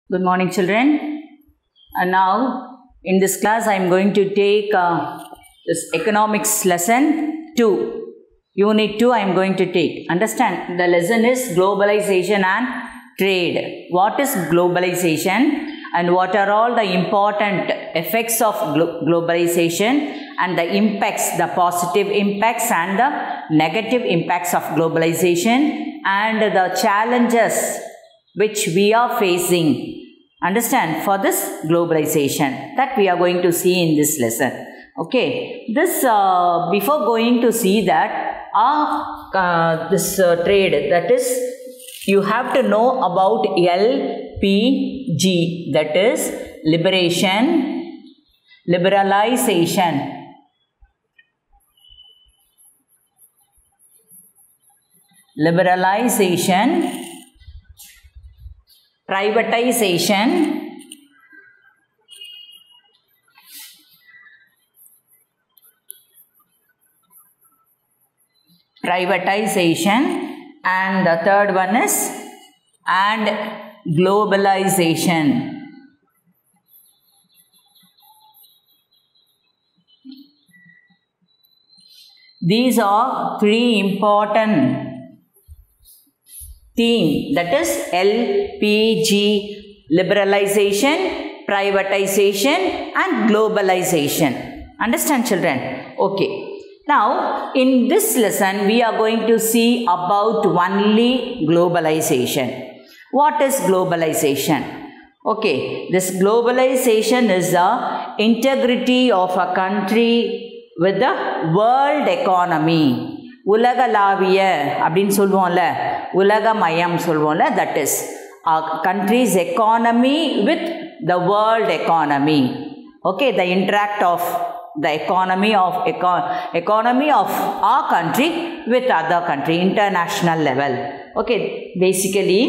Good morning, children. And now, in this class, I am going to take this economics lesson 2. Unit 2 I am going to take. Understand, the lesson is globalization and trade. What is globalization and what are all the important effects of globalization and the impacts, the positive impacts and the negative impacts of globalization and the challenges which we are facing. Understand, for this globalization that we are going to see in this lesson. Okay, this before going to see that this trade, that is, you have to know about LPG, that is liberalization, privatization, and the third one is globalization. These are three important theme, that is LPG, liberalization, privatization and globalization. Understand, children? Okay. Now, in this lesson, we are going to see about only globalization. What is globalization? Okay, this globalization is the integrity of a country with the world economy. உலகளாவிய அப்படின்னு சொல்லுவோம்ல, உலகமயம் சொல்லுவோம்ல, that is a country's economy with the world economy. Okay, the interact of the economy of our country with other country, international level. Okay, basically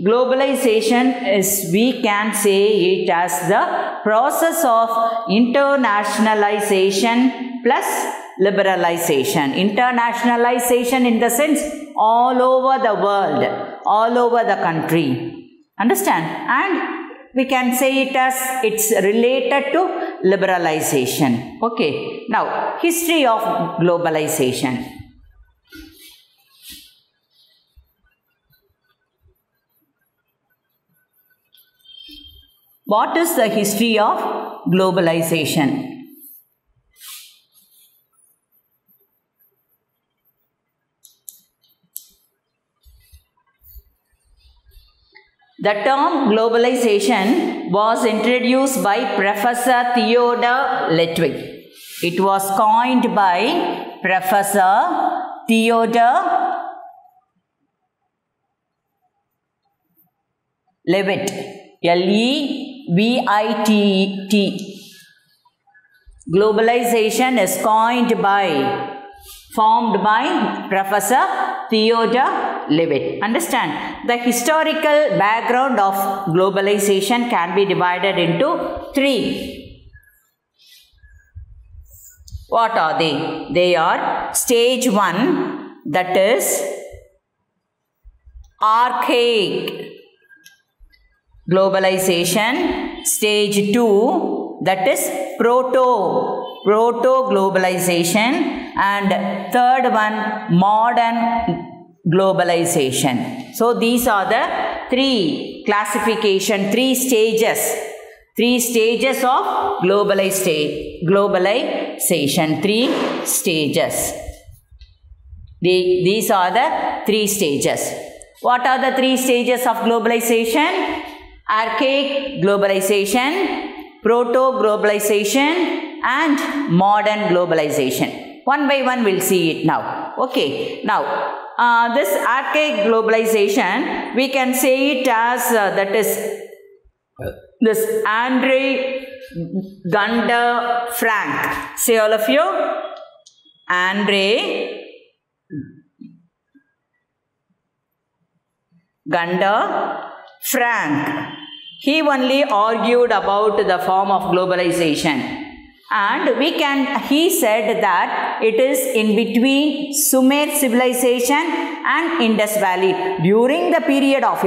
globalization is, we can say it as the process of internationalization plus liberalization. Internationalization in the sense all over the world, all over the country. Understand? And we can say it as it's related to liberalization. Okay. Now, history of globalization. What is the history of globalization? The term globalization was introduced by Professor Theodor Ludwig. It was coined by Professor Theodor Levitt, L-E-V-I-T-T. Globalization is formed by Professor Theodor Levitt. Understand, the historical background of globalization can be divided into three. What are they? They are stage 1, that is archaic globalization, stage 2, that is proto-globalization, and third one, modern globalization. So these are the three stages of globalization, 3 stages. These are the 3 stages. What are the 3 stages of globalization? Archaic globalization, proto-globalization and modern globalization. One by one we'll see it now. Okay, now this archaic globalization, we can say it as that is this Andre Gunder Frank. Say all of you. Andre Gunder Frank. He only argued about the form of globalization. And he said that it is in between Sumer civilization and Indus Valley. During the period of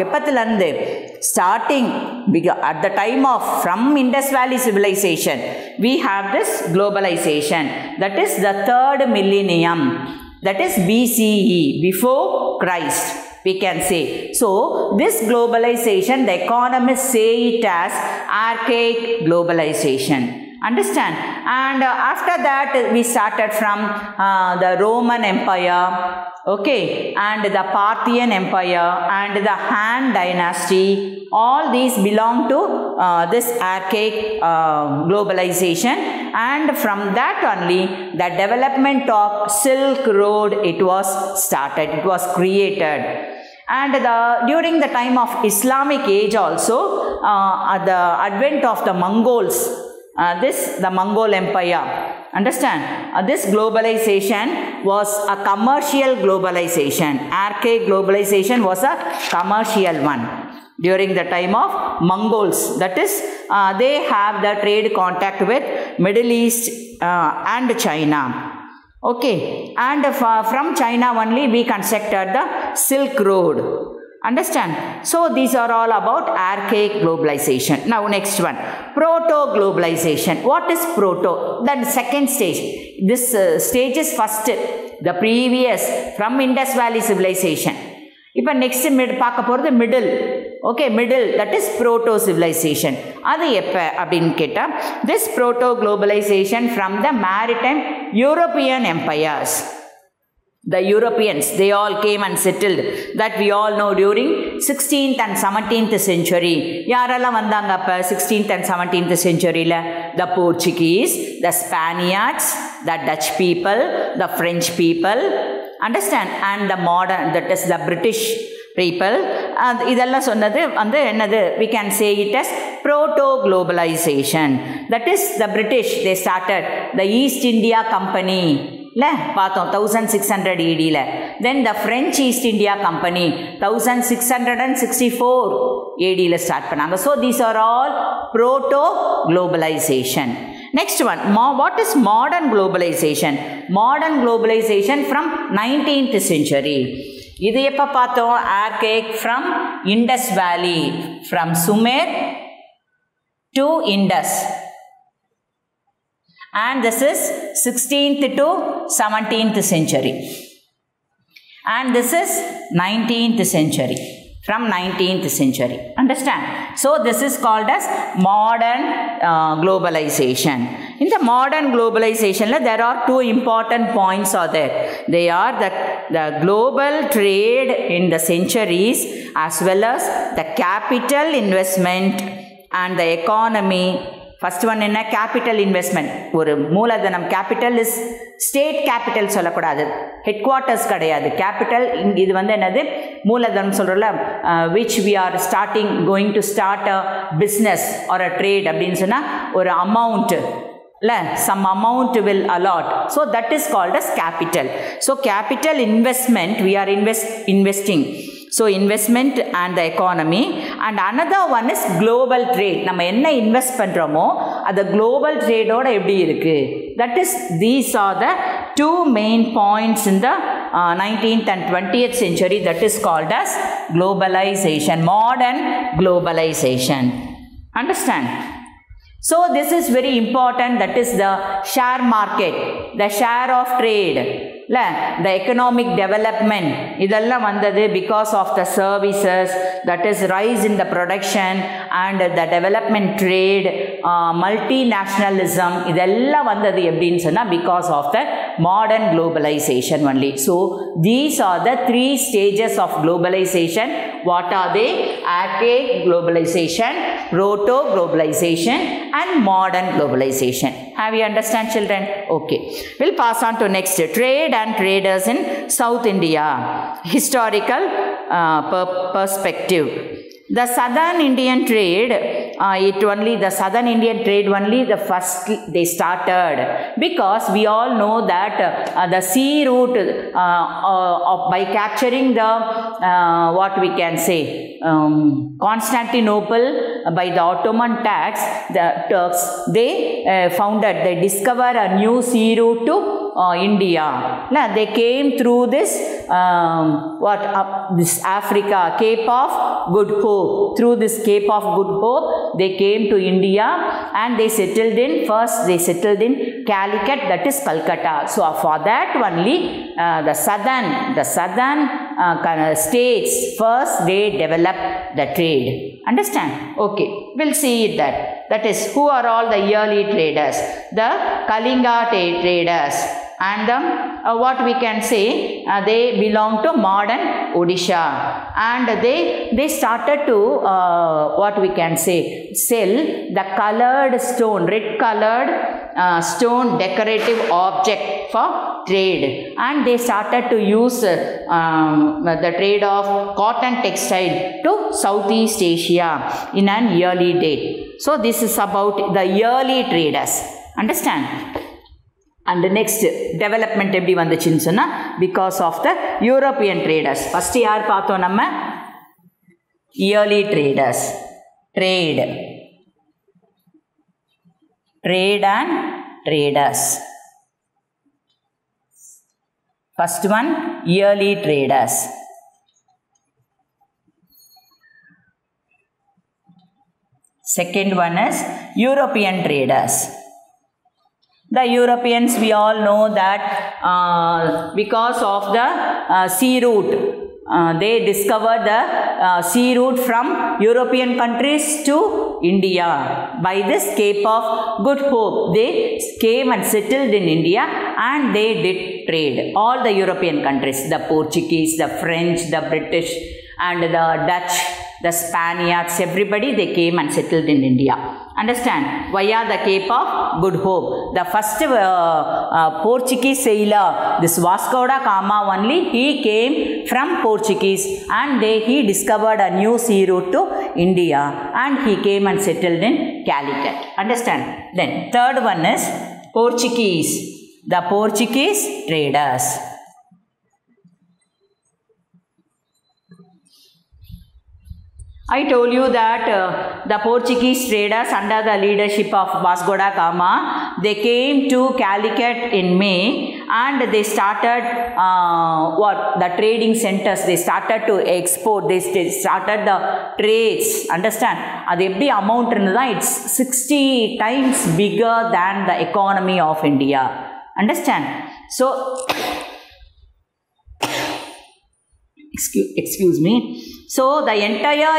starting at the time of from Indus Valley civilization, we have this globalization. That is the 3rd millennium. That is BCE, before Christ, we can say. So, this globalization, the economists say it as archaic globalization. Understand? And after that, we started from the Roman Empire, okay, and the Parthian Empire and the Han Dynasty. All these belong to this archaic globalization, and from that only the development of Silk Road, it was started, it was created. And during the time of Islamic age also, the advent of the Mongols, the Mongol Empire, understand, this globalization was a commercial globalization. Archaic globalization was a commercial one. During the time of Mongols, that is, they have the trade contact with Middle East and China. Okay, and from China only we constructed the Silk Road. Understand? So, these are all about archaic globalization. Now, next one, proto-globalization. What is proto? Then second stage. This stage is first, the previous, from Indus Valley civilization. Now, next middle. Okay, middle, that is proto-civilization. This proto-globalization from the maritime European empires. The Europeans, they all came and settled, that we all know, during 16th and 17th century. Yaralla vandanga appa 16th and 17th century la? The Portuguese, the Spaniards, the Dutch people, the French people, understand, and the modern, that is the British people. And we can say it as proto-globalization. That is the British, they started the East India Company. 1600 AD. Then the French East India Company 1664 AD start. So these are all proto-globalization. Next one, what is modern globalization? Modern globalization from 19th century. This is archaic from Indus Valley, from Sumer to Indus. And this is 16th to 17th century. And this is 19th century, from 19th century. Understand? So, this is called as modern globalization. In the modern globalization, there are two important points are there. They are the global trade in the centuries, as well as the capital investment and the economy. First one is capital investment. Capital is state capital. Headquarters capital which we are going to start a business or a trade. Amount. Some amount will allot. So that is called as capital. So capital investment, we are investing. So investment and the economy, and another one is global trade. நம்ம என்ன invest பண்றோமோ அது global trade ஓட எப்படி இருக்கு? That is, these are the two main points in the 19th and 20th century, that is called as globalization, modern globalization. Understand? So this is very important, that is the share market, the share of trade. The economic development, idella vandadu because of the services, that is rise in the production and the development trade, multinationalism, idella vandadu eppdinu sonna because of the modern globalization only. So these are the three stages of globalization. What are they? Archaic globalization, proto globalization and modern globalization. Have you understand, children? Okay, we'll pass on to next, trade and traders in South India. Historical perspective. The southern Indian trade it only the southern Indian trade only the first they started, because we all know that the sea route by capturing the what we can say Constantinople by the Ottoman Turks, they they discovered a new sea route to India. Now, they came through this this Africa, Cape of Good Hope. Through this Cape of Good Hope, they came to India and they settled in, first they settled in Calicut, that is Calcutta. So for that only the southern states first they developed the trade. Understand? Okay, we'll see that. That is, who are all the early traders? The Kalinga traders. And what we can say, they belong to modern Odisha, and they started to what we can say sell the colored stone, red colored stone decorative object for trade, and they started to use the trade of cotton textile to Southeast Asia in an early date. So this is about the early traders. Understand? And the next development eppadi vanduchinu sonna, because of the European traders. First yaar paathom namma? Early traders. Trade and traders. First one, early traders. Second one is European traders. The Europeans, we all know that because of the sea route, they discovered the sea route from European countries to India. By this Cape of Good Hope, they came and settled in India and they did trade. All the European countries, the Portuguese, the French, the British and the Dutch, the Spaniards, everybody, they came and settled in India. Understand? Via the Cape of Good Hope. The first Portuguese sailor, this Vasco da Gama only, he came from Portuguese and he discovered a new sea route to India and he came and settled in Calicut. Understand? Then third one is Portuguese. The Portuguese traders. I told you that the Portuguese traders under the leadership of Vasco da Gama, they came to Calicut in May and they started the trading centers. They started to export. They started the trades. Understand? Adu eppadi amount irundha, it's 60 times bigger than the economy of India. Understand? So excuse me. So the entire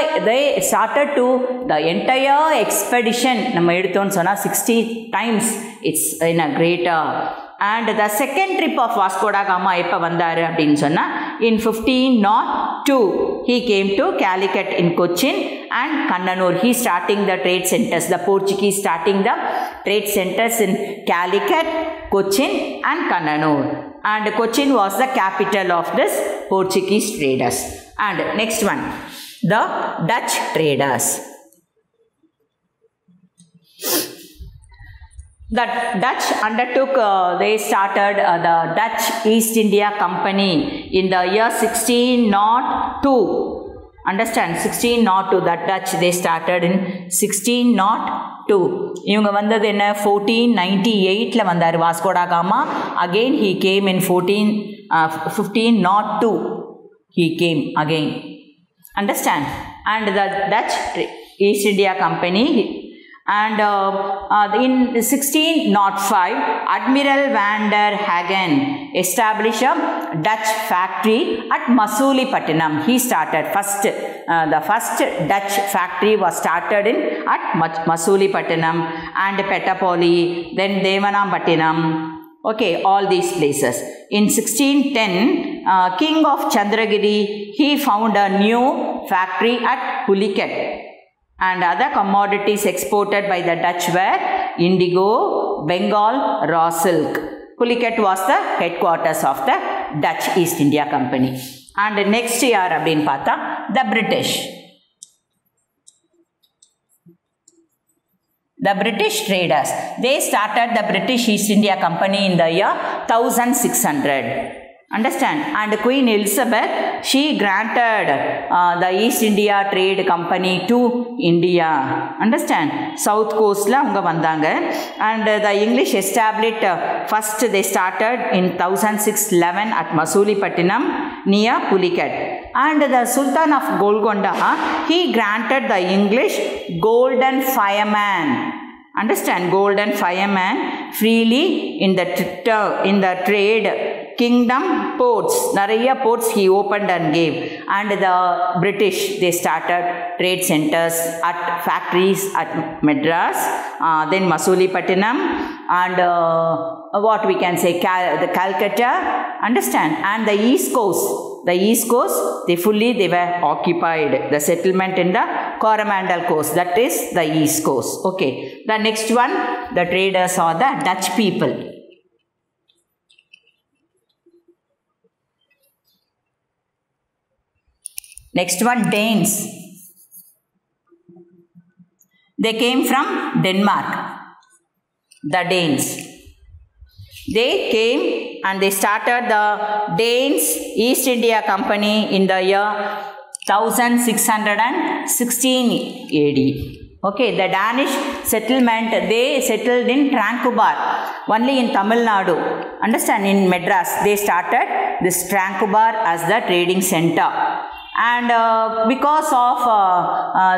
expedition, நம்ம எடுத்தோம்னு சொன்னா 60 times it's in a greater. And the second trip of Vasco da Gama எப்ப வந்தாரு அப்படின்னு சொன்னா in 1502 he came to Calicut in Cochin and Kannanur. He starting the trade centers. The Portuguese starting the trade centers in Calicut, Cochin and Kannanur. And Cochin was the capital of this Portuguese traders. And next one, the Dutch traders. The Dutch undertook, they started the Dutch East India Company in the year 1602. Understand? 1602, the Dutch, they started in 1602. இவங்க வந்தது என்ன 1498ல வந்தார் வாஸ்கோ டா gamma. Again he came in 1502. He came again. Understand? And the Dutch East India Company, and in 1605 Admiral van der Hagen established a Dutch factory at Masulipatinam. He started first, the first Dutch factory was started at Masulipatinam and Pettapalli, then Devanapattinam. Okay, all these places. In 1610, King of Chandragiri, he found a new factory at Pulicat. And other commodities exported by the Dutch were indigo, Bengal, raw silk. Pulicat was the headquarters of the Dutch East India Company. And next year, the British. The British traders, they started the British East India Company in the year 1600. Understand? And Queen Elizabeth, she granted the East India Trade Company to India. Understand? South Coast la avanga vandanga. And the English established, first they started in 1611 at Masulipatinam near Pulicat. And the Sultan of Golconda, he granted the English Golden Fireman. Understand? Golden Fireman freely in the trade kingdom ports. Naraya ports he opened and gave. And the British, they started trade centers at factories at Madras, then Masulipatinam, and what we can say, the Calcutta. Understand? And the East Coast. The East Coast, they were occupied. The settlement in the Coromandel Coast, that is the East Coast. Okay. The next one, the traders are the Dutch people. Next one, Danes. They came from Denmark. The Danes. They came and they started the Danes East India Company in the year 1616 AD. Okay, the Danish settlement, they settled in Tranquebar, only in Tamil Nadu. Understand? In Madras, they started this Tranquebar as the trading center. And because of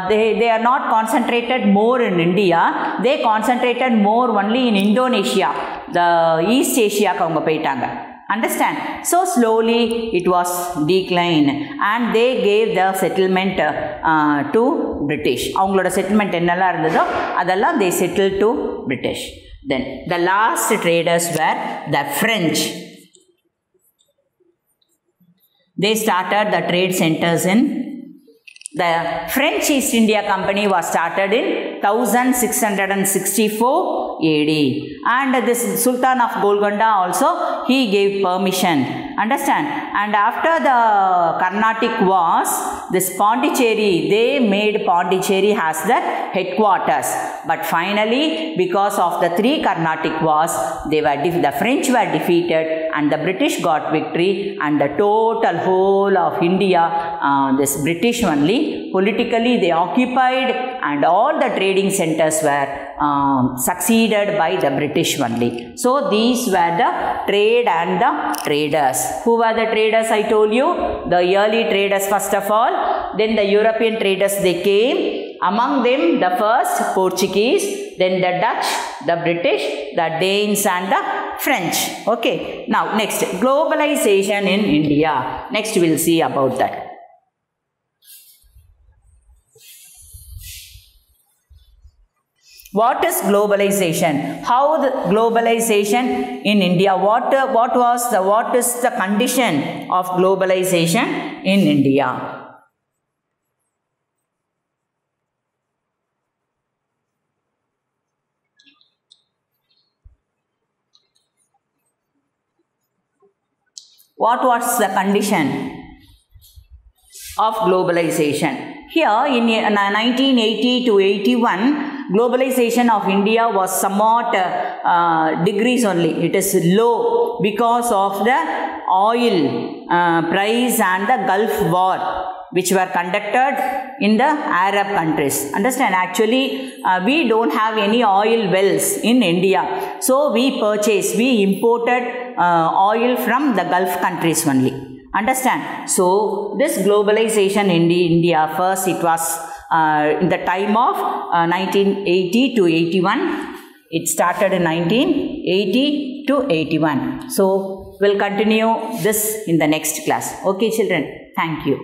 they are not concentrated more in India, they concentrated more only in Indonesia, the East Asia ka avanga poitanga. Understand? So slowly it was decline, and they gave the settlement to British. Avangaloda settlement ennalla irundho adalla they settled to British. Then the last traders were the French. They started the trade centers in the French East India Company was started in 1664 AD. And this Sultan of Golconda also, he gave permission. Understand? And after the Carnatic Wars, this Pondicherry, they made Pondicherry as the headquarters. But finally, because of the 3 Carnatic Wars, the French were defeated and the British got victory, and the total whole of India, this British only, politically they occupied, and all the trading centers were succeeded by the British only. So these were the trade and the traders. Who were the traders? I told you, the early traders first of all, then the European traders, they came. Among them, the first Portuguese, then the Dutch, the British, the Danes and the French. Okay. Now next, globalization in India. Next we will see about that. What is globalization? How the globalization in India? What is the condition of globalization in India? What was the condition of globalization? Here in 1980 to 81, globalization of India was somewhat degrees only. It is low because of the oil price and the Gulf War, which were conducted in the Arab countries. Understand? Actually, we don't have any oil wells in India. So we imported oil from the Gulf countries only. Understand? So this globalization in India, first it was in the time of 1980 to 81. It started in 1980 to 81. So we'll continue this in the next class. Okay, children. Thank you.